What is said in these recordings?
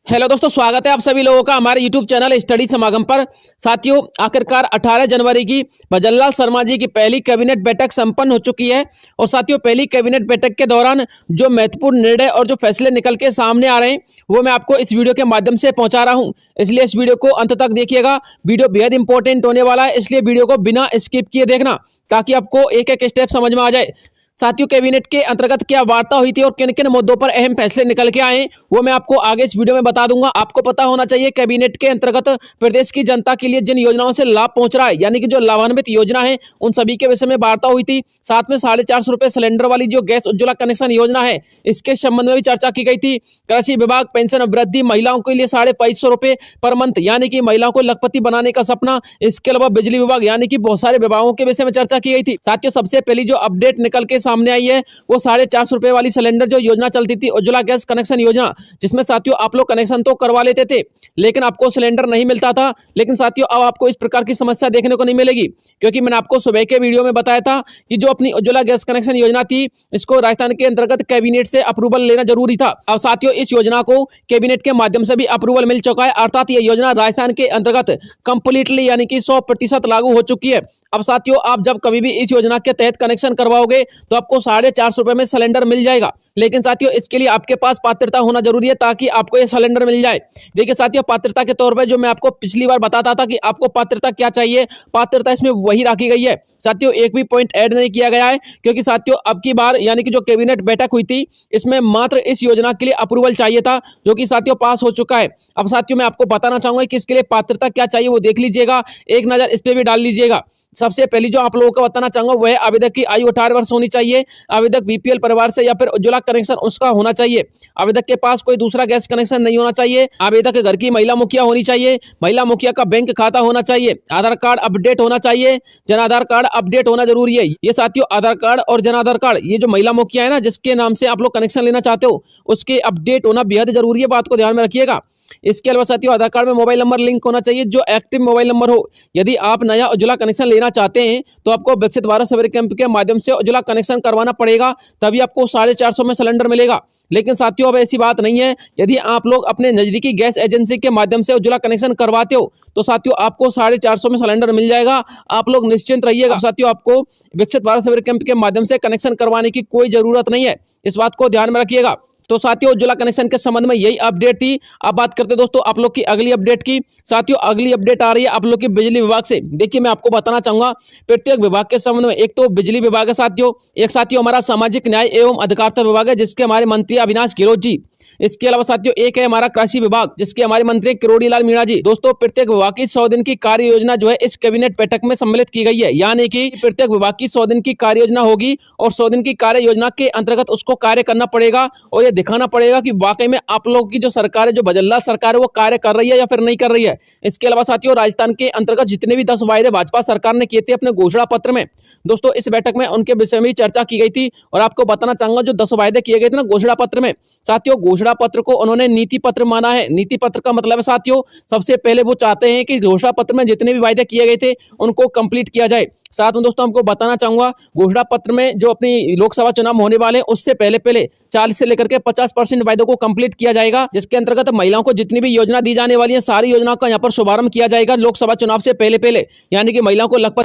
Hello दोस्तों, स्वागत है आप सभी लोगों का हमारे यूट्यूब चैनल स्टडी समागम पर। साथियों, आखिरकार 18 जनवरी की भजनलाल शर्मा जी की पहली कैबिनेट बैठक संपन्न हो चुकी है। और साथियों, पहली कैबिनेट बैठक के दौरान जो महत्वपूर्ण निर्णय और जो फैसले निकल के सामने आ रहे हैं वो मैं आपको इस वीडियो के माध्यम से पहुंचा रहा हूं। इसलिए इस वीडियो को अंत तक देखिएगा। वीडियो बेहद इंपॉर्टेंट होने वाला है, इसलिए वीडियो को बिना स्किप किए देखना ताकि आपको एक एक स्टेप समझ में आ जाए। साथियों, कैबिनेट के अंतर्गत क्या वार्ता हुई थी और किन किन मुद्दों पर अहम फैसले निकल के आए वो मैं आपको आगे इस वीडियो में बता दूंगा। आपको पता होना चाहिए कैबिनेट के अंतर्गत प्रदेश की जनता के लिए जिन योजनाओं से लाभ पहुंच रहा है, यानी कि जो लाभान्वित योजना है, उन सभी के विषय में वार्ता हुई थी। साथ में 450 रुपए सिलेंडर वाली जो गैस उज्ज्वला कनेक्शन योजना है, इसके संबंध में भी चर्चा की गई थी। कृषि विभाग पेंशन वृद्धि, महिलाओं के लिए 2500 रुपए पर मंथ, यानी कि महिलाओं को लखपति बनाने का सपना। इसके अलावा बिजली विभाग, यानी कि बहुत सारे विभागों के विषय में चर्चा की गई थी। साथियों, सबसे पहली जो अपडेट निकल के सामने आई है वो 450 रुपए वाली सिलेंडर जो योजना चलती थी, उज्ज्वला गैस कनेक्शन योजना, जिसमें साथियों आप लोग कनेक्शन तो करवा लेते थे लेकिन आपको सिलेंडर नहीं मिलता था। लेकिन साथियों, अब आपको इस प्रकार की समस्या देखने को नहीं मिलेगी, क्योंकि मैंने आपको सुबह के वीडियो में बताया था कि जो अपनी उज्ज्वला गैस कनेक्शन योजना थी, इसको राजस्थान के अंतर्गत कैबिनेट से अप्रूवल लेना जरूरी था। अब साथियों, इस योजना को कैबिनेट के माध्यम से भी अप्रूवल मिल चुका है, अर्थात यह योजना राजस्थान के अंतर्गत कंप्लीटली यानी कि 100% लागू हो चुकी है। अब साथियों, आप जब कभी भी इस योजना के तहत कनेक्शन करवाओगे तो आपको 450 रुपए में सिलेंडर मिल जाएगा। लेकिन साथियों, इसके लिए आपके पास पात्रता होना जरूरी है ताकि आपको ये सिलेंडर मिल जाए। देखिए साथियों, पात्रता के तौर पर जो मैं आपको पिछली बार बताता था कि आपको पात्रता क्या चाहिए, पात्रता इसमें वही रखी गई है। साथियों, एक भी पॉइंट ऐड नहीं किया गया है, क्योंकि साथियों अब की बार यानी कि जो कैबिनेट बैठक हुई थी, इसमें मात्र इस योजना के लिए अप्रूवल चाहिए था, जो कि साथियों पास हो चुका है। अब साथियों, मैं आपको बताना चाहूंगा कि इसके लिए पात्रता क्या चाहिए वो देख लीजिएगा, एक नजर इस पर भी डाल लीजिएगा। सबसे पहली जो आप लोगों को बताना चाहूंगा वह है आवेदक की आयु 18 वर्ष होनी चाहिए। आवेदक बीपीएल परिवार से या फिर उज्ज्वला कनेक्शन उसका होना चाहिए। आवेदक के पास कोई दूसरा गैस कनेक्शन नहीं होना चाहिए। आवेदक के घर की महिला मुखिया होनी चाहिए। महिला मुखिया का बैंक खाता होना चाहिए। आधार कार्ड अपडेट होना चाहिए। जन आधार कार्ड अपडेट होना जरूरी है। ये साथियों, आधार कार्ड और जन आधार कार्ड, ये जो महिला मुखिया है ना, जिसके नाम से आप लोग कनेक्शन लेना चाहते हो, उसके अपडेट होना बेहद जरूरी है, बात को ध्यान में रखिएगा। इसके अलावा साथियों, आधार कार्ड में मोबाइल नंबर लिंक होना चाहिए, जो एक्टिव मोबाइल नंबर हो। यदि आप नया उज्ज्वला कनेक्शन लेना चाहते हैं तो आपको विकसित भारत शिविर कैंप के माध्यम से उज्ज्वला कनेक्शन करवाना पड़ेगा, तभी आपको 450 में सिलेंडर मिलेगा। लेकिन साथियों, अब ऐसी बात नहीं है। यदि आप लोग अपने नजदीकी गैस एजेंसी के माध्यम से उज्ज्वला कनेक्शन करवाते हो तो साथियों आपको 450 में सिलेंडर मिल जाएगा। आप लोग निश्चिंत रहिएगा। साथियों, आपको विकसित भारत शिविर कैंप के माध्यम से कनेक्शन करवाने की कोई जरूरत नहीं है, इस बात को ध्यान में रखिएगा। तो साथियों, उज्ज्वला कनेक्शन के संबंध में यही अपडेट थी। अब बात करते हैं दोस्तों आप लोग की अगली अपडेट की। साथियों, अगली अपडेट आ रही है आप लोग की बिजली विभाग से। देखिए, मैं आपको बताना चाहूंगा प्रत्येक विभाग के संबंध में। एक तो बिजली विभाग है साथियों, एक साथियों हमारा सामाजिक न्याय एवं अधिकारिता विभाग है, जिसके हमारे मंत्री अविनाश गहलोत जी। इसके अलावा साथियों एक है हमारा कृषि विभाग, जिसके हमारे मंत्री किरोड़ी लाल मीणा जी। दोस्तों, प्रत्येक विभाग की 100 दिन की कार्य योजना जो है इस कैबिनेट बैठक में सम्मिलित की गई है, यानी कि प्रत्येक विभाग की 100 दिन की कार्य योजना होगी और 100 दिन की कार्य योजना के अंतर्गत उसको कार्य करना पड़ेगा और ये दिखाना पड़ेगा कि वाकई में आप लोगों की जो सरकार है, जो भजनलाल सरकार है, वो कार्य कर रही है या फिर नहीं कर रही है। इसके अलावा साथियों, राजस्थान के अंतर्गत जितने भी 10 वायदे भाजपा सरकार ने किए थे अपने घोषणा पत्र में, दोस्तों इस बैठक में उनके विषय में चर्चा की गई थी। और आपको बताना चाहूंगा जो 10 वायदे किए गए थे ना घोषणा पत्र में, साथियों घोषणा पत्र को उन्होंने नीति पत्र माना है। नीति पत्र का मतलब है साथियों, सबसे पहले वो चाहते हैं कि घोषणा पत्र में जितने भी वायदे किए गए थे उनको कंप्लीट किया जाए। साथ में दोस्तों हमको बताना चाहूंगा, घोषणा पत्र में जो अपनी लोकसभा चुनाव होने वाले हैं उससे पहले 40 से लेकर के 50% वायदों को कंप्लीट किया जाएगा, जिसके अंतर्गत महिलाओं को जितनी भी योजना दी जाने वाली है सारी योजनाओं का यहाँ पर शुभारंभ किया जाएगा लोकसभा चुनाव से पहले, यानी कि महिलाओं को लखपति।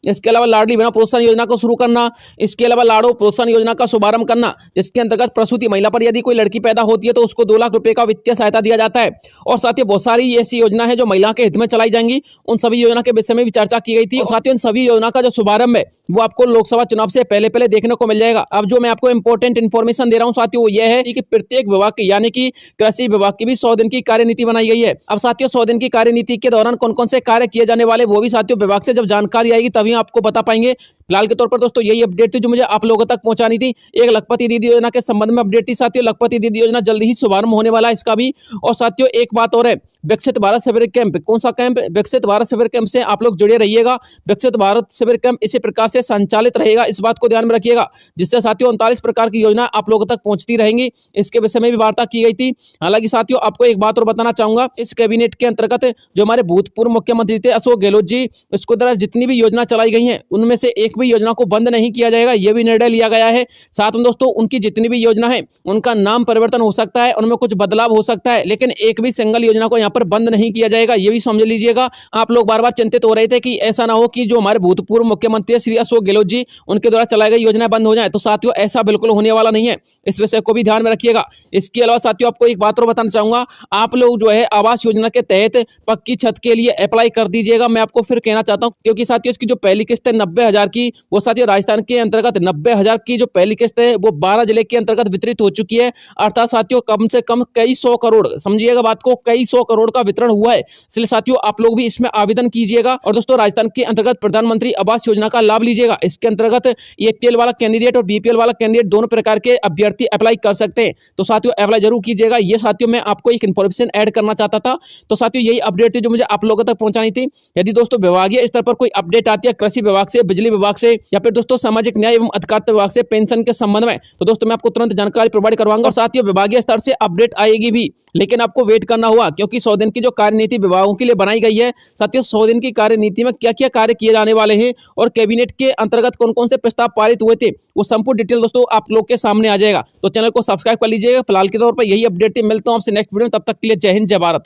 इसके अलावा लाडली बहना प्रोत्साहन योजना को शुरू करना। इसके अलावा लाड़ो प्रोत्साहन योजना का शुभारंभ करना, जिसके अंतर्गत प्रसूति महिला पर यदि कोई लड़की पैदा होती है तो उसको 2 लाख रुपए का वित्तीय सहायता दिया जाता है। और साथ ही बहुत सारी ऐसी योजना है जो महिला के हित में चलाई जाएंगी, उन सभी योजना के विषय में भी चर्चा की गई थी। और साथ ही उन सभी योजना का जो शुभारंभ है वो आपको लोकसभा चुनाव से पहले देखने को मिल जाएगा। अब जो मैं आपको इंपॉर्टेंट इन्फॉर्मेशन दे रहा हूँ साथियों, वो यह है कि प्रत्येक विभाग की यानी कि कृषि विभाग की भी 100 दिन की कार्यनीति बनाई गई है। अब साथियों, 100 दिन की कार्यनीति के दौरान कौन कौन से कार्य किए जाने वाले वो भी साथियों विभाग से जब जानकारी आएगी तभी आपको बता पाएंगे। फिलहाल के तौर पर दोस्तों यही अपडेट थी जो मुझे आप लोगों तक पहुंचानी थी। एक लखपति दीदी योजना के संबंध में अपडेट थी साथियों। लखपति दीदी योजना जल्दी ही शुभारंभ होने वाला है इसका भी। और साथियों एक बात और है, विकसित भारत शिविर कैंप। कौन सा कैंप? विकसित भारत शिविर कैंप से आप लोग जुड़े रहिएगा। विकसित भारत शिविर कैंप इसी प्रकार से संचालित रहेगा, इस बात को ध्यान में रखिएगा, जिससे साथियों 39 प्रकार की योजना आप लोगों तक पहुंचती रहेंगी। इसके विषय में भी वार्ता की गई थी। हालांकि साथियों आपको एक बात और बताना चाहूंगा, इस कैबिनेट के अंतर्गत जो हमारे भूतपूर्व मुख्यमंत्री थे अशोक गहलोत जी, इसको द्वारा जितनी भी योजना चलाई गई हैं उनमें से एक भी योजना को बंद नहीं किया जाएगा, ये भी निर्णय लिया गया है। साथ में दोस्तों उनकी जितनी भी योजना है उनका नाम परिवर्तन हो सकता है, उनमें कुछ बदलाव हो सकता है, लेकिन एक भी सिंगल योजना को यहाँ पर बंद नहीं किया जाएगा, ये भी समझ लीजिएगा। आप लोग बार बार चिंतित हो रहे थे कि ऐसा ना हो कि जो हमारे भूतपूर्व मुख्यमंत्री श्री अशोक गहलोत जी उनके द्वारा चलाई गई योजना बंद हो जाए, तो साथियों ऐसा बिल्कुल होने वाला नहीं है, इस विषय को भी ध्यान में रखिएगा। इसके अलावा साथियों आपको एक बात और बताना चाहूंगा, आप लोग जो है आवास योजना के तहत पक्की छत के लिए अप्लाई कर दीजिएगा। मैं आपको फिर कहना चाहता हूं क्योंकि साथियों इसकी जो पहली किस्त है 90,000 की, वो साथियों राजस्थान के अंतर्गत 90,000 की जो पहली किस्त है वो 12 जिले के अंतर्गत वितरित हो चुकी है। अर्थात साथियों कम से कम कई 100 करोड़, समझिएगा बात को, कई 100 करोड़ का वितरण हुआ है। इसलिए साथियों आप लोग भी इसमें आवेदन कीजिएगा और दोस्तों राजस्थान के अंतर्गत प्रधानमंत्री आवास योजना का लाभ लीजिएगा। इसके अंतर्गत एपीएल वाला कैंडिडेट और बीपीएल वाला कैंडिडेट दोनों प्रकार के अभ्यर्थी अप्लाई कर सकते हैं, तो साथियों अप्लाई जरूर कीजिएगा। ये साथियों मैं आपको एक इन्फॉर्मेशन ऐड करना चाहता था, तो साथियों यही अपडेट थी जो मुझे आप लोगों तक पहुंचानी थी। यदि दोस्तों विभागीय स्तर पर कोई अपडेट आती है कृषि विभाग से, बिजली विभाग से या फिर दोस्तों सामाजिक न्याय एवं अधिकारिता विभाग से पेंशन के संबंध में, तो दोस्तों मैं आपको तुरंत जानकारी प्रोवाइड करवाऊंगा और साथियों विभागीय स्तर से अपडेट आएगी भी, लेकिन आपको वेट करना होगा क्योंकि 100 दिन की जो कार्यनीति विभागों के लिए बनाई गई है, साथियों 100 दिन की कार्यनीति में क्या क्या कार्य किए जाने वाले हैं और कैबिनेट के अंतर्गत कौन कौन से प्रस्ताव पारित हुए थे, वो संपूर्ण डिटेल दोस्तों आप लोग के सामने आ जाएगा। तो चैनल को सब्सक्राइब कर लीजिएगा। फिलहाल के तौर पर यही अपडेट थी, मिलता हूं आपसे नेक्स्ट वीडियो में, तब तक के लिए जय हिंद जय भारत।